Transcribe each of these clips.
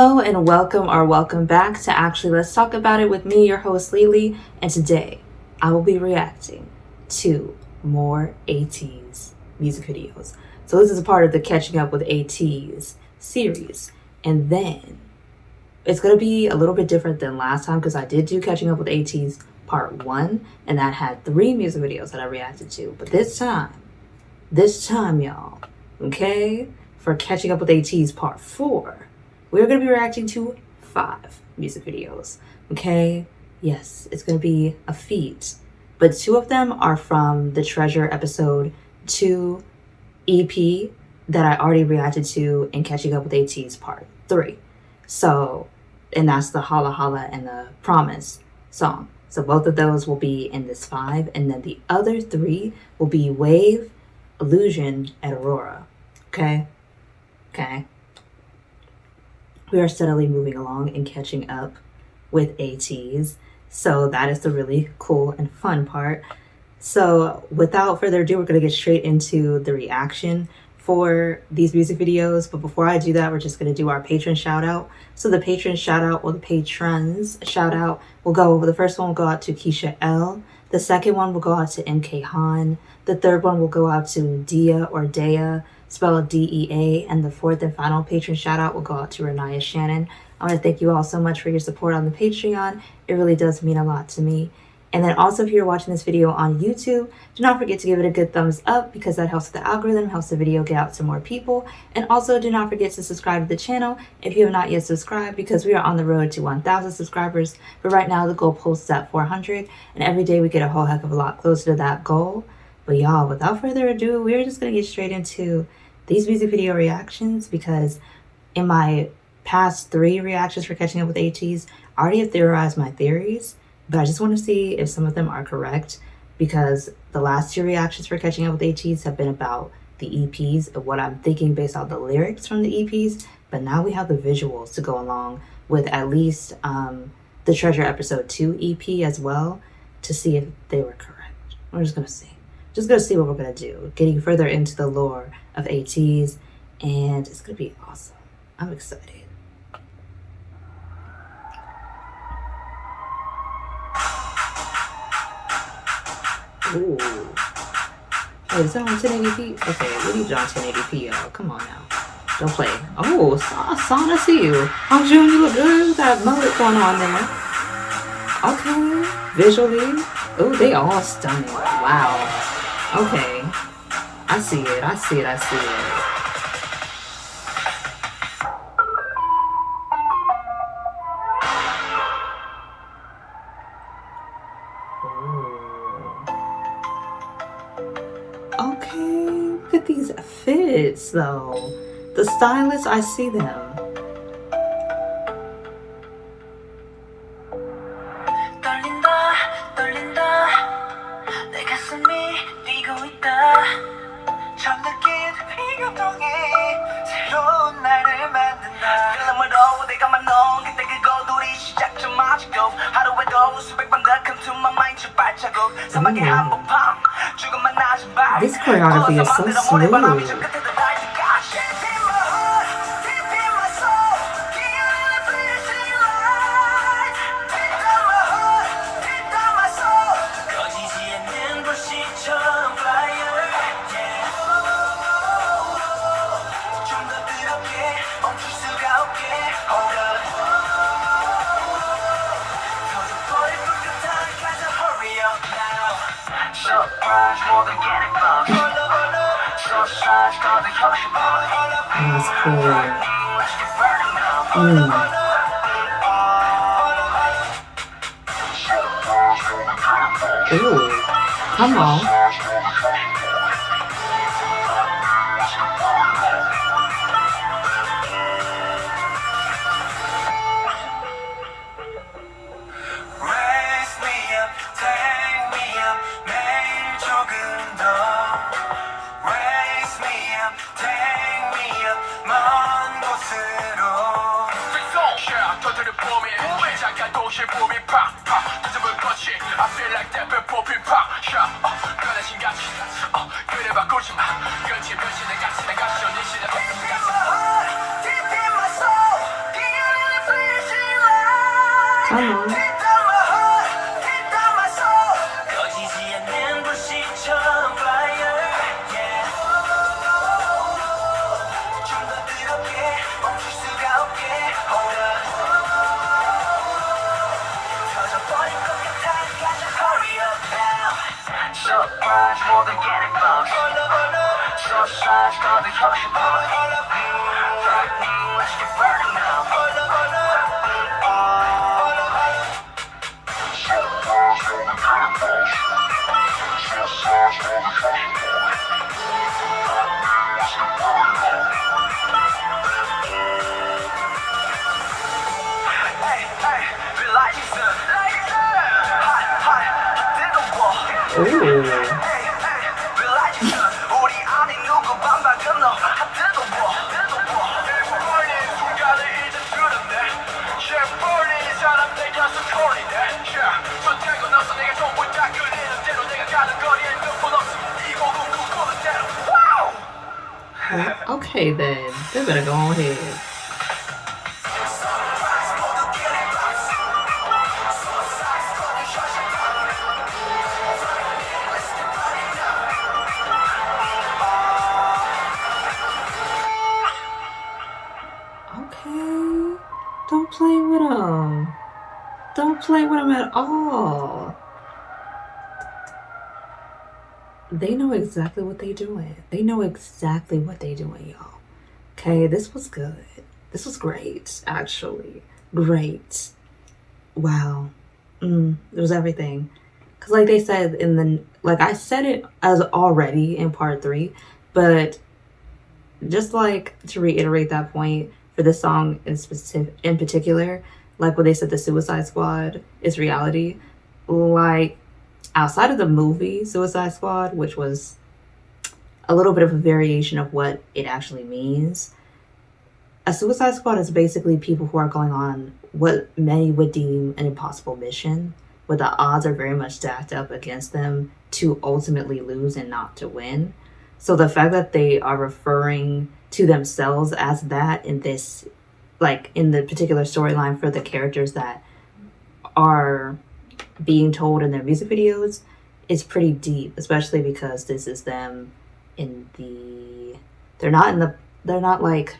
Hello and welcome back to Actually Let's Talk About It with me, your host Lily, and today I will be reacting to more ATEEZ music videos. So this is a part of the Catching Up with ATEEZ series, and then it's going to be a little bit different than last time because I did do Catching Up with ATEEZ part 1, and that had 3 music videos that I reacted to. But this time y'all, okay, for Catching Up with ATEEZ part 4, we're going to be reacting to 5 music videos, okay? Yes, it's going to be a feat. But 2 of them are from the Tresure episode 2 EP that I already reacted to in Catching Up with ATEEZ part 3. So, and that's the Hala Hala and the Promise song. So both of those will be in this 5. And then the other 3 will be Wave, Illusion, and Aurora. Okay? Okay. We are steadily moving along and catching up with ATEEZ. So that is the really cool and fun part. So without further ado, we're going to get straight into the reaction for these music videos. But before I do that, we're just going to do our patron shout out. So the patron shout out, or the patrons shout out, the first one will go out to Keisha L. The second one will go out to MK Han. The third one will go out to Dia or Dea, spelled D-E-A, and the fourth and final patron shout out will go out to Renaya Shannon. I want to thank you all so much for your support on the Patreon. It really does mean a lot to me. And then also, if you're watching this video on YouTube, do not forget to give it a good thumbs up because that helps with the algorithm, helps the video get out to more people. And also do not forget to subscribe to the channel if you have not yet subscribed, because we are on the road to 1,000 subscribers. But right now the goal post is at 400, and every day we get a whole heck of a lot closer to that goal. But y'all, without further ado, we're just going to get straight into these music video reactions, because in my past 3 reactions for Catching Up with ATEEZ, I already have theorized my theories, but I just want to see if some of them are correct, because the last 2 reactions for Catching Up with ATEEZ have been about the EPs of what I'm thinking based on the lyrics from the EPs, but now we have the visuals to go along with at least the Tresure episode 2 EP as well, to see if they were correct. We're just going to see. Just going to see what we're going to do, getting further into the lore of ATEEZ, and it's going to be awesome. I'm excited. Ooh. Oh, is that on 1080p? Okay, we need it on 1080p, y'all. Come on now. Don't play. Oh, Son, I see you. Oh, June, you look good with that mullet going on there. Okay. Visually. Oh, they all stunning. Wow. Okay, I see it. Ooh. Okay, look at these fits though. The stylists, I see them. This choreography is so smooth. That's cool. Ooh, come on. Okay then, they better go on ahead. Okay, don't play with them. Don't play with them at all. They know exactly what they doing. They know exactly what they doing, y'all. Okay, this was good. This was great, actually. Great. Wow. It was everything. Because like they said in the, like I said it as already in part 3, but just like to reiterate that point for this song in particular, like when they said the Suicide Squad is reality, like outside of the movie Suicide Squad, which was a little bit of a variation of what it actually means, a Suicide Squad is basically people who are going on what many would deem an impossible mission, where the odds are very much stacked up against them to ultimately lose and not to win. So the fact that they are referring to themselves as that in this, like in the particular storyline for the characters that are being told in their music videos, is pretty deep, especially because this is them in the, they're not like,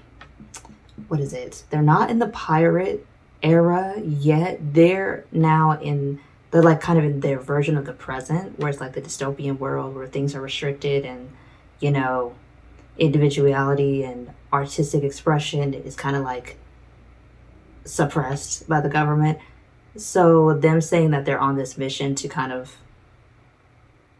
what is it? They're not in the pirate era yet. They're now they're like kind of in their version of the present, where it's like the dystopian world where things are restricted and, you know, individuality and artistic expression is kind of like suppressed by the government. So them saying that they're on this mission to kind of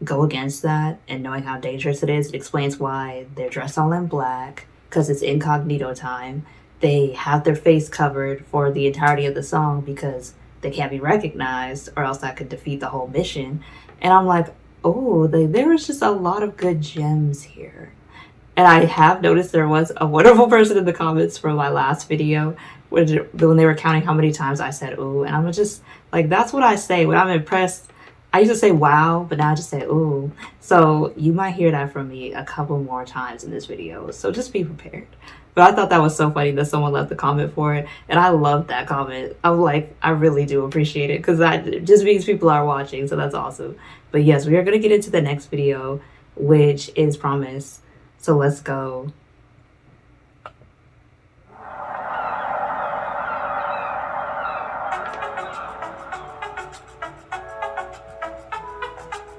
go against that and knowing how dangerous it is, it explains why they're dressed all in black, because it's incognito time. They have their face covered for the entirety of the song because they can't be recognized, or else that could defeat the whole mission. And I'm like, oh, there was just a lot of good gems here. And I have noticed there was a wonderful person in the comments for my last video when they were counting how many times I said ooh. And I'm just like, that's what I say when I'm impressed. I used to say wow, but now I just say ooh. So you might hear that from me a couple more times in this video. So just be prepared. But I thought that was so funny that someone left a comment for it. And I love that comment. I'm like, I really do appreciate it, because that just means people are watching. So that's awesome. But yes, we are going to get into the next video, which is Promise. So let's go.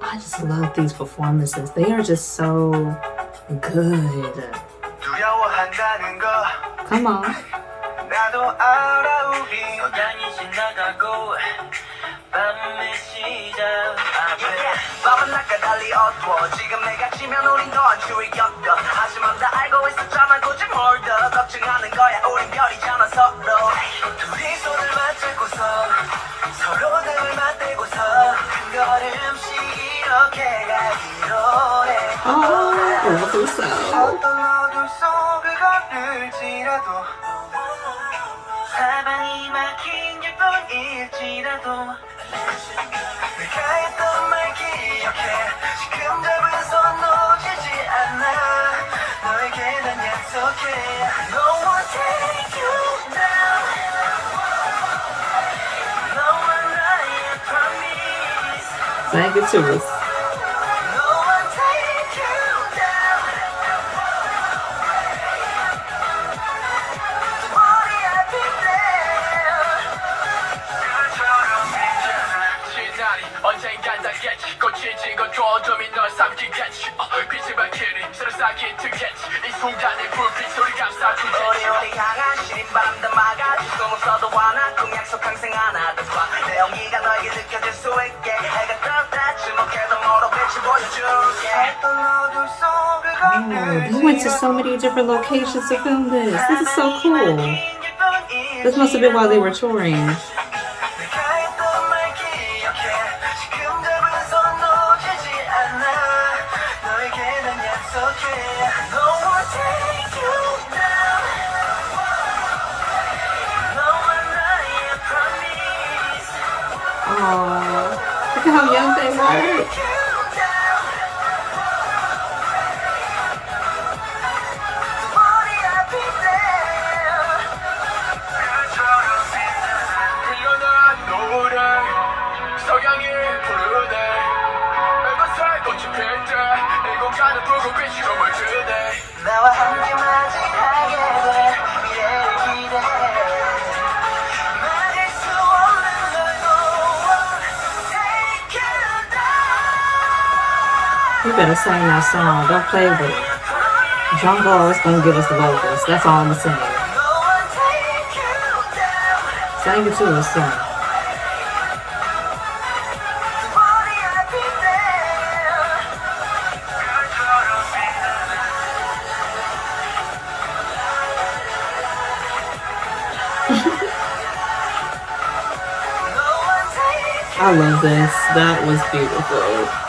I just love these performances. They are just so good. Come on. Oh, so. Thank you to us. Oh, they went to so many different locations to film this. This is so cool. This must have been while they were touring. Oh, look at how young they were. You better sing that song. Don't play with it. Jungle is gonna give us the vocals. That's all I'm saying. Sing it to us, son. I love this. That was beautiful.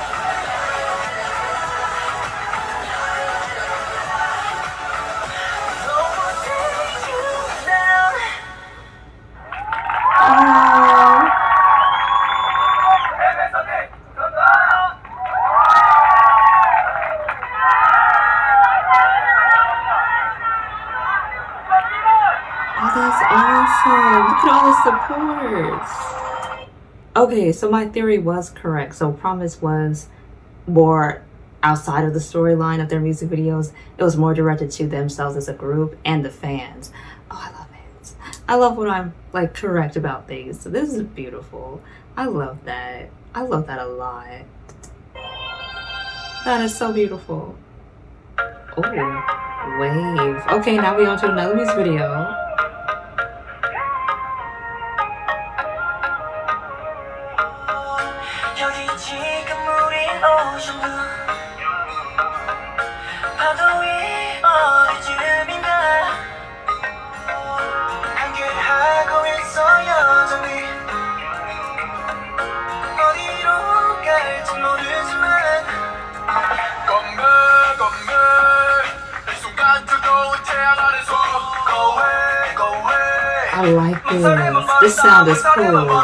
Look at all the supports. Okay, so my theory was correct. So Promise was more outside of the storyline of their music videos. It was more directed to themselves as a group and the fans. Oh, I love it. I love when I'm like correct about things. So this is beautiful. I love that. I love that a lot. That is so beautiful. Oh, wave. Okay, now we on to another music video. I like this. This sound is cool.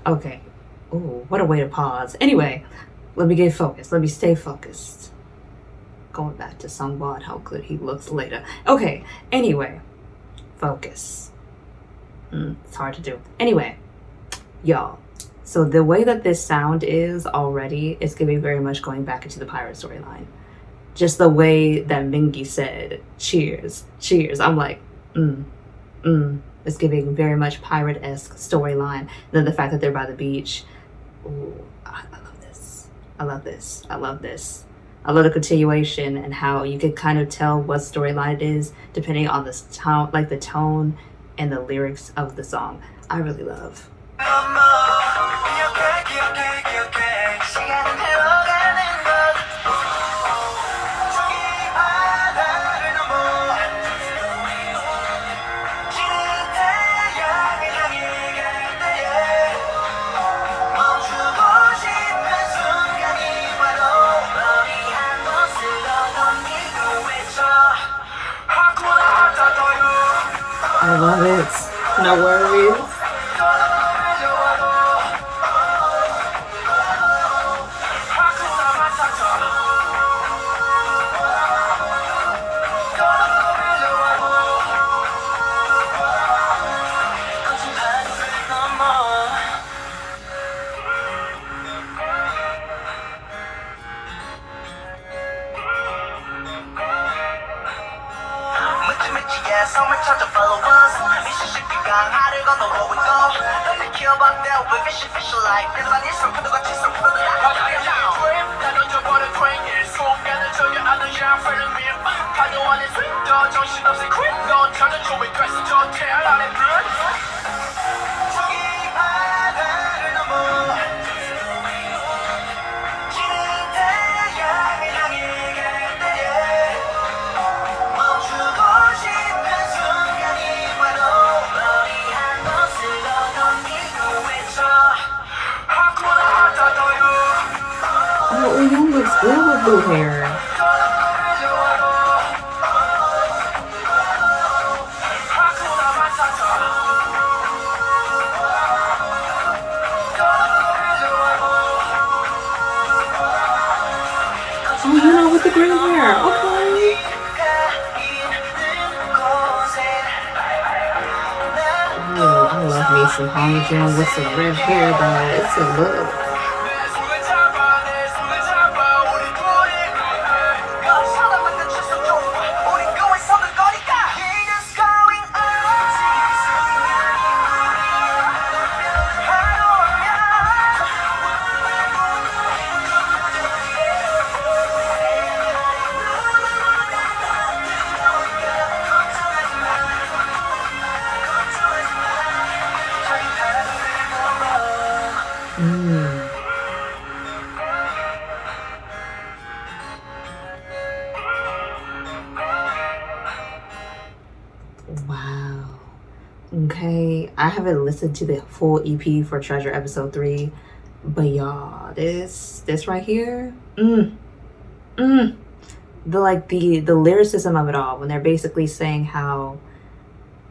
Okay. Ooh, what a way to pause. Anyway, let me get focused. Let me stay focused. Going back to Sungbot, how good he looks later. Okay, anyway. Focus. It's hard to do. Anyway, y'all. So the way that this sound is already, it's giving very much going back into the pirate storyline. Just the way that Mingi said, cheers, cheers. I'm like, It's giving very much pirate-esque storyline. And then the fact that they're by the beach. Ooh, I love this. I love this. I love this. I love the continuation and how you can kind of tell what storyline it is depending on the tone, like the tone and the lyrics of the song. I really love. I love it. No worries. Oh, Young looks good with blue hair. Oh, you know, with the green hair. Okay. Oh, I love me some Hama with some red hair, though. It's a look. Wow. Okay, I haven't listened to the full EP for Tresure episode 3, but y'all, this right here, the lyricism of it all, when they're basically saying how,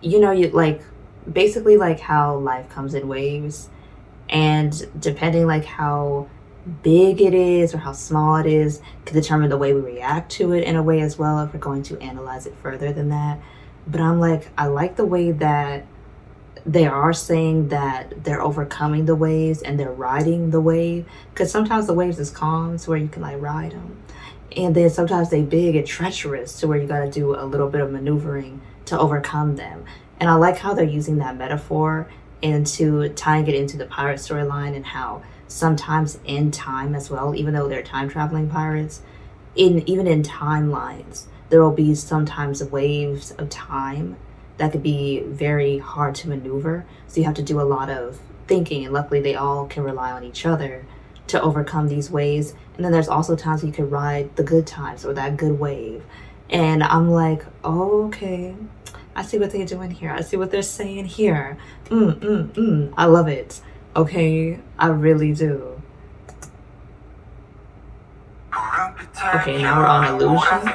you know, you like basically like how life comes in waves, and depending like how big it is or how small it is can determine the way we react to it in a way as well, if we're going to analyze it further than that. But I'm like, I like the way that they are saying that they're overcoming the waves and they're riding the wave, because sometimes the waves is calm to where you can like ride them, and then sometimes they big and treacherous to where you got to do a little bit of maneuvering to overcome them. And I like how they're using that metaphor into tying it into the pirate storyline, and how sometimes in time as well, even though they're time traveling pirates, even in timelines, there will be sometimes waves of time that could be very hard to maneuver. So you have to do a lot of thinking, and luckily they all can rely on each other to overcome these waves. And then there's also times you can ride the good times or that good wave. And I'm like, oh, okay, I see what they're doing here. I see what they're saying here. I love it. Okay, I really do. Okay, now we're on Illusion.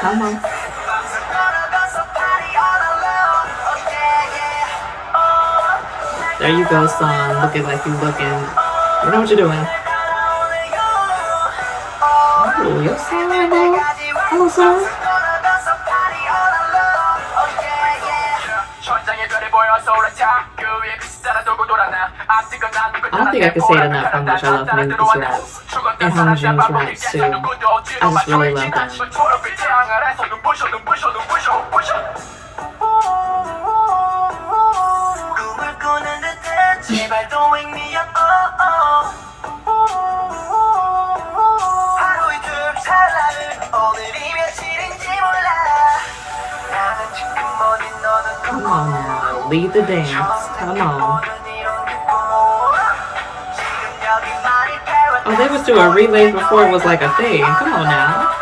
Come on. There you go, son. Looking like you looking. You know what you're doing. Oh, your son right now. Hello, son. I don't think I can say it enough how much I love Mingus raps and Hamjoon's raps too. I just really love them. Lead the dance. Come on. Oh, they was doing relays before it was like a thing. Come on now.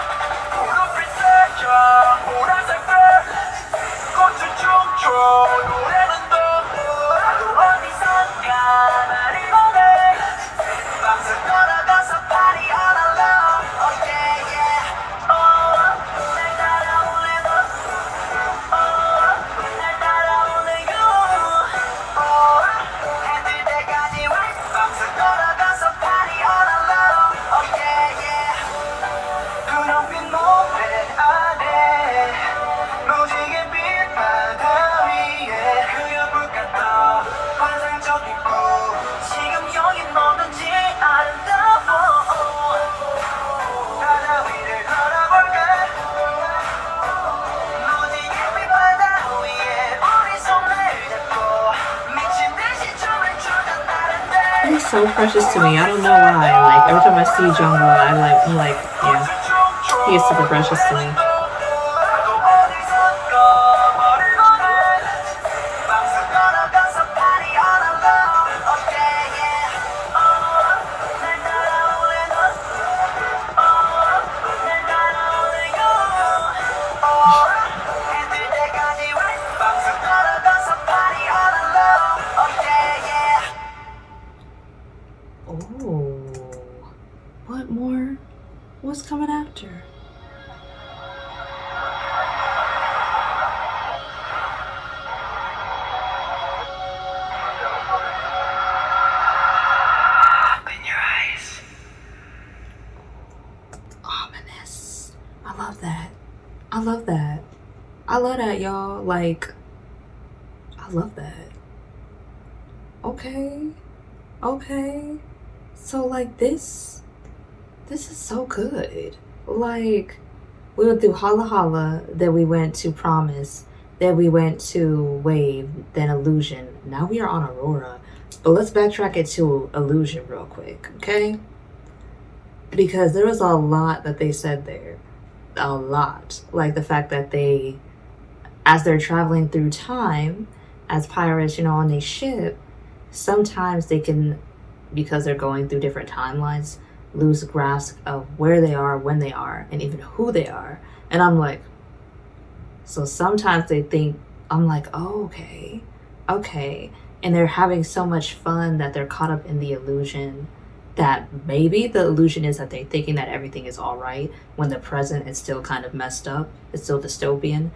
He's so precious to me. I don't know why. Like every time I see Jungkook, I'm like, yeah, he is super precious to me. What more? What's coming after? Open your eyes. Ominous. I love that. I love that. I love that, y'all. Like, I love that. Okay. So like this is so good. Like we went through Hala Hala, then we went to Promise, then we went to Wave, then Illusion. Now we are on Aurora. But let's backtrack it to Illusion real quick, okay? Because there was a lot that they said there. A lot. Like the fact that they, as they're traveling through time, as pirates, on a ship, sometimes they can, because they're going through different timelines, lose grasp of where they are, when they are, and even who they are. And I'm like, so sometimes they think, I'm like, oh, okay. And they're having so much fun that they're caught up in the illusion that maybe the illusion is that they're thinking that everything is all right when the present is still kind of messed up. It's still dystopian.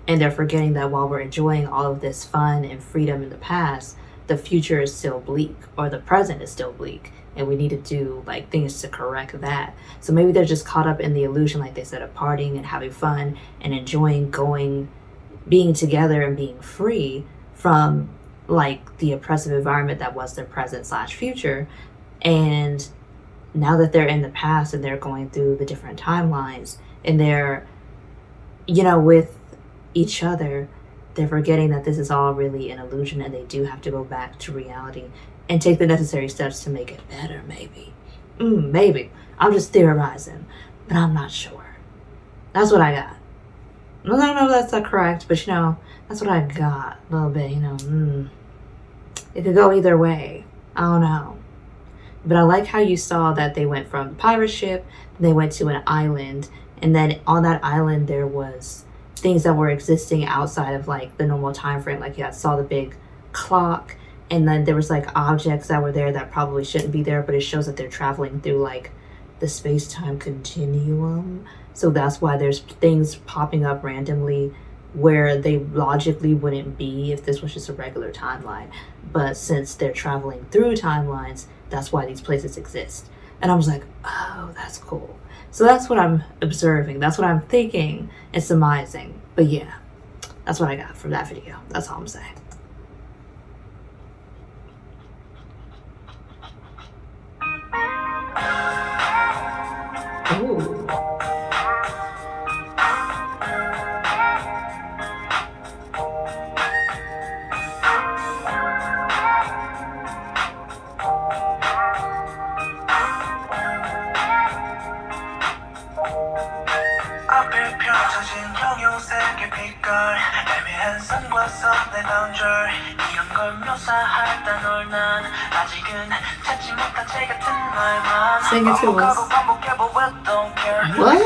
And they're forgetting that while we're enjoying all of this fun and freedom in the past, the future is still bleak, or the present is still bleak, and we need to do like things to correct that. So maybe they're just caught up in the illusion, like they said, of partying and having fun and enjoying being together and being free from like the oppressive environment that was their present/future. And now that they're in the past and they're going through the different timelines and they're, with each other, they're forgetting that this is all really an illusion and they do have to go back to reality and take the necessary steps to make it better, maybe. Maybe. I'm just theorizing, but I'm not sure. That's what I got. I don't know if that's not correct, but that's what I got a little bit, It could go either way. I don't know. But I like how you saw that they went from the pirate ship, they went to an island, and then on that island there was things that were existing outside of like the normal time frame. Like I saw the big clock, and then there was like objects that were there that probably shouldn't be there, but it shows that they're traveling through like the space-time continuum. So that's why there's things popping up randomly where they logically wouldn't be if this was just a regular timeline. But since they're traveling through timelines, that's why these places exist. And I was like, oh, that's cool. So that's what I'm observing. That's what I'm thinking and surmising. But yeah, that's what I got from that video. That's all I'm saying. Ooh. 앞에 펼쳐진 경유색의 빛깔 애매한 선과 선의 남자 Sing it to us. What?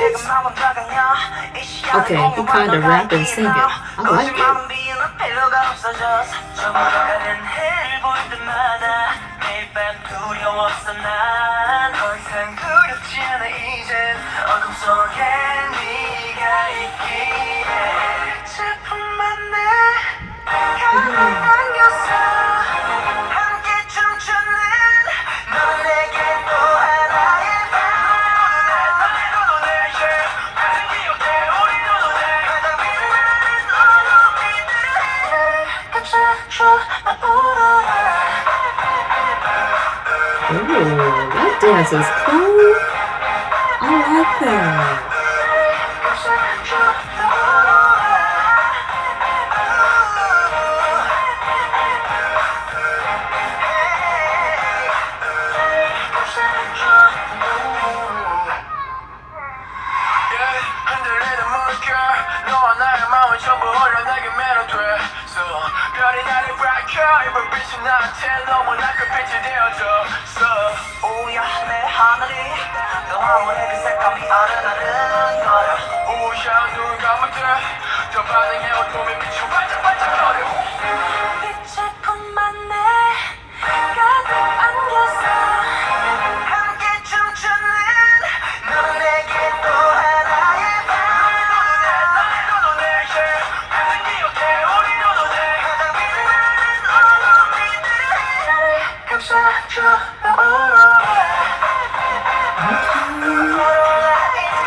Okay, he kind of rap and sing it. I like it. Ooh, that dance is cool. I like that.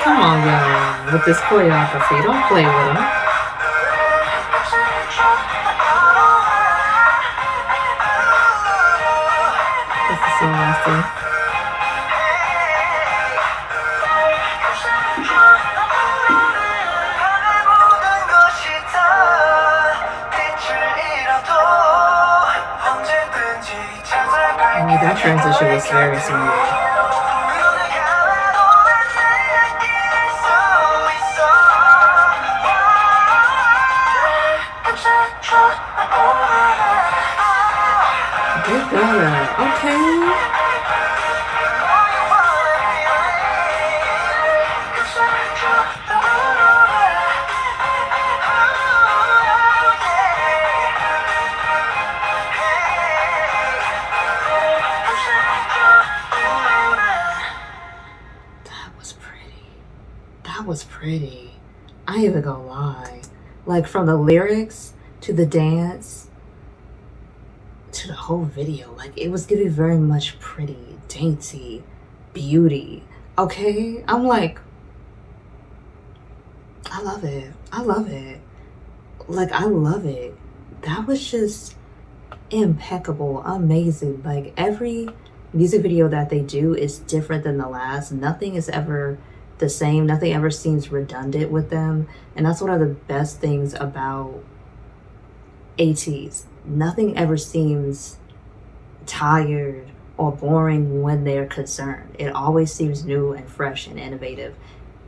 Come on, y'all, with this choreography, don't play with them. This is so awesome. Oh, that transition was very smooth. Okay. That was pretty. I ain't even gonna lie. Like, from the lyrics to the dance to the whole video, like, it was giving very much pretty, dainty beauty. Okay, I'm like, I love it. I love it. Like, I love it. That was just impeccable, amazing. Like, every music video that they do is different than the last. Nothing is ever the same. Nothing ever seems redundant with them. And that's one of the best things about ATEEZ. Nothing ever seems tired or boring when they're concerned. It always seems new and fresh and innovative.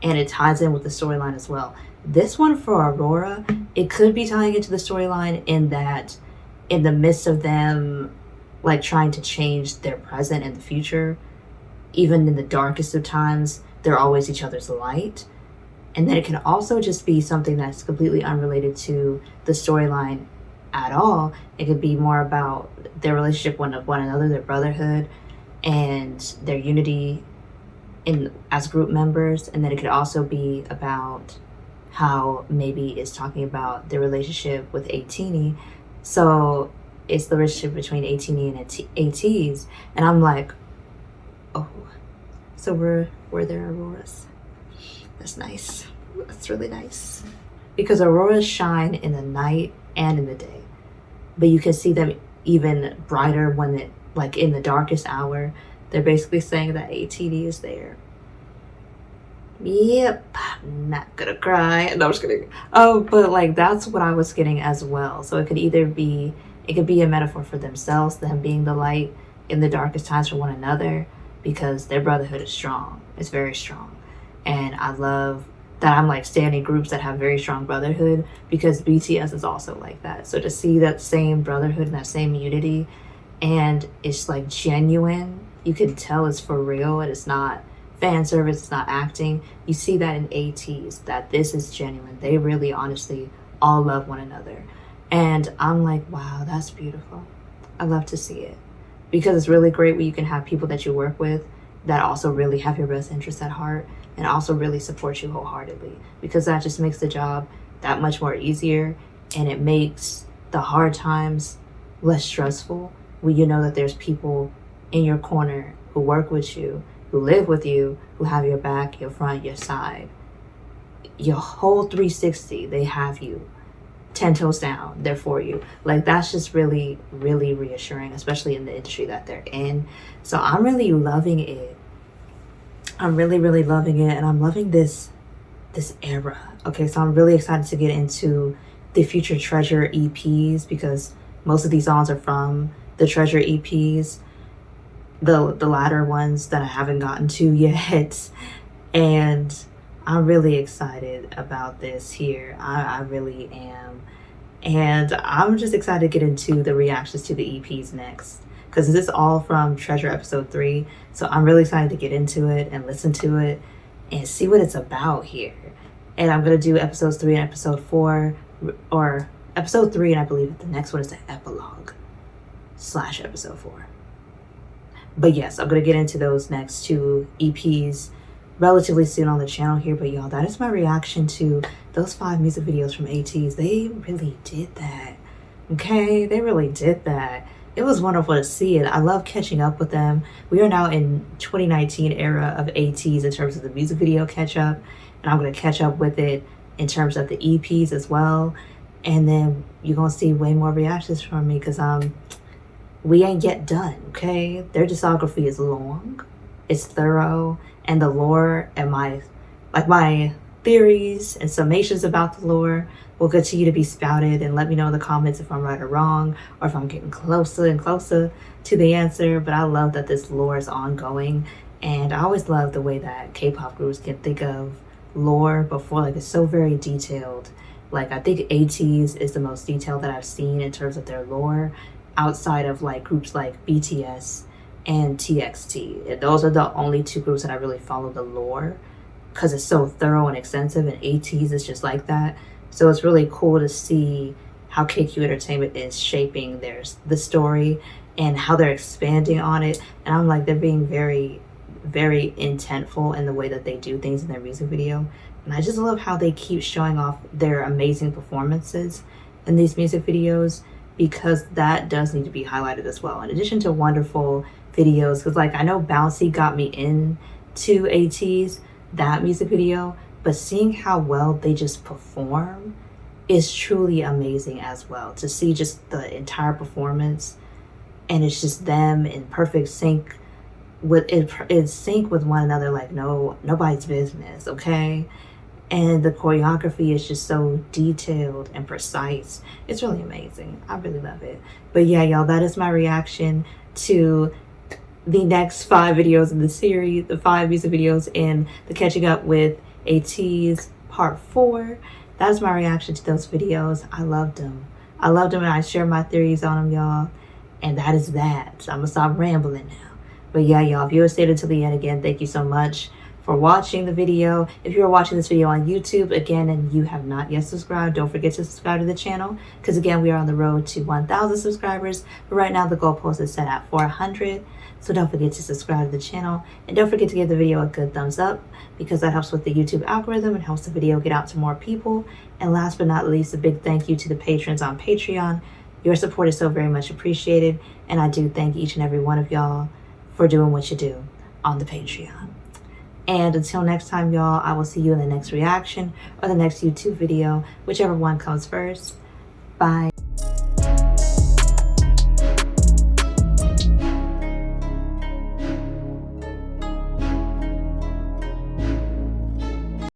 And it ties in with the storyline as well. This one for Aurora, it could be tying into the storyline in that in the midst of them like trying to change their present and the future, even in the darkest of times, they're always each other's light. And then it can also just be something that's completely unrelated to the storyline at all. It could be more about their relationship with one another, their brotherhood, and their unity as group members. And then it could also be about how maybe it's talking about their relationship with ATEEZ. So it's the relationship between ATEEZ and ATEEZ. And I'm like, oh, so we're their Auroras. That's nice. That's really nice. Because Auroras shine in the night and in the day. But you can see them even brighter when it, like in the darkest hour. They're basically saying that ATEEZ is there. Yep, I'm not gonna cry. No, I'm just kidding. Oh, but like that's what I was getting as well. So it could either be, it could be a metaphor for themselves, them being the light in the darkest times for one another, because their brotherhood is strong. It's very strong. And I love that I'm like standing groups that have very strong brotherhood, because BTS is also like that. So to see that same brotherhood and that same unity, and it's like genuine, you can tell it's for real and it's not fan service, it's not acting. You see that in ATEEZ, that this is genuine. They really honestly all love one another. And I'm like, wow, that's beautiful. I love to see it, because it's really great when you can have people that you work with that also really have your best interests at heart and also really support you wholeheartedly, because that just makes the job that much more easier, and it makes the hard times less stressful when you know that there's people in your corner who work with you, who live with you, who have your back, your front, your side, your whole 360. They have you 10 toes down, they're for you. Like, that's just really, really reassuring, especially in the industry that they're in. So I'm really loving it. I'm really, really loving it, and I'm loving this era. Okay, so I'm really excited to get into the future Tresure EPs, because most of these songs are from the Tresure EPs, the latter ones that I haven't gotten to yet. And I'm really excited about this here. I really am. And I'm just excited to get into the reactions to the EPs next, because this is all from Tresure episode 3. So I'm really excited to get into it and listen to it and see what it's about here. And I'm going to do episodes 3 and episode 4, or episode 3, and I believe the next one is the epilogue / episode 4. But yes, I'm going to get into those next 2 EPs relatively soon on the channel here. But y'all, that is my reaction to those 5 music videos from ATEEZ. They really did that. Okay, they really did that. It was wonderful to see it. I love catching up with them. We are now in 2019 era of ATEEZ in terms of the music video catch up, and I'm going to catch up with it in terms of the EPs as well. And then you're going to see way more reactions from me, because we ain't yet done. Okay, their discography is long, it's thorough, and the lore and my theories and summations about the lore will continue to be spouted. And let me know in the comments if I'm right or wrong, or if I'm getting closer and closer to the answer. But I love that this lore is ongoing, and I always love the way that K-pop groups can think of lore before, like, it's so very detailed. Like, I think ATEEZ is the most detailed that I've seen in terms of their lore, outside of like groups like BTS and TXT. And those are the only 2 groups that I really follow the lore, because it's so thorough and extensive, and ATEEZ is just like that. So it's really cool to see how KQ Entertainment is shaping the story and how they're expanding on it. And I'm like, they're being very, very intentful in the way that they do things in their music video. And I just love how they keep showing off their amazing performances in these music videos, because that does need to be highlighted as well, in addition to wonderful videos. Because like, I know Bouncy got me into ATEEZ, that music video, but seeing how well they just perform is truly amazing as well. To see just the entire performance, and it's just them in perfect sync with one another, like nobody's business. Okay, and the choreography is just so detailed and precise. It's really amazing. I really love it. But yeah, y'all, that is my reaction to the next 5 videos in the series, the 5 music videos in the Catching Up with ATEEZ part 4. That is my reaction to those videos. I loved them. I loved them, and I share my theories on them, y'all. And that is that. So I'm gonna stop rambling now. But yeah, y'all, if you stayed until the end, again, thank you so much for watching the video. If you're watching this video on YouTube, again, and you have not yet subscribed, don't forget to subscribe to the channel, because again, we are on the road to 1,000 subscribers. But right now, the goalpost is set at 400. So don't forget to subscribe to the channel, and don't forget to give the video a good thumbs up, because that helps with the YouTube algorithm and helps the video get out to more people. And last but not least, a big thank you to the patrons on Patreon. Your support is so very much appreciated, and I do thank each and every one of y'all for doing what you do on the Patreon. And until next time, y'all, I will see you in the next reaction or the next YouTube video, whichever one comes first. Bye.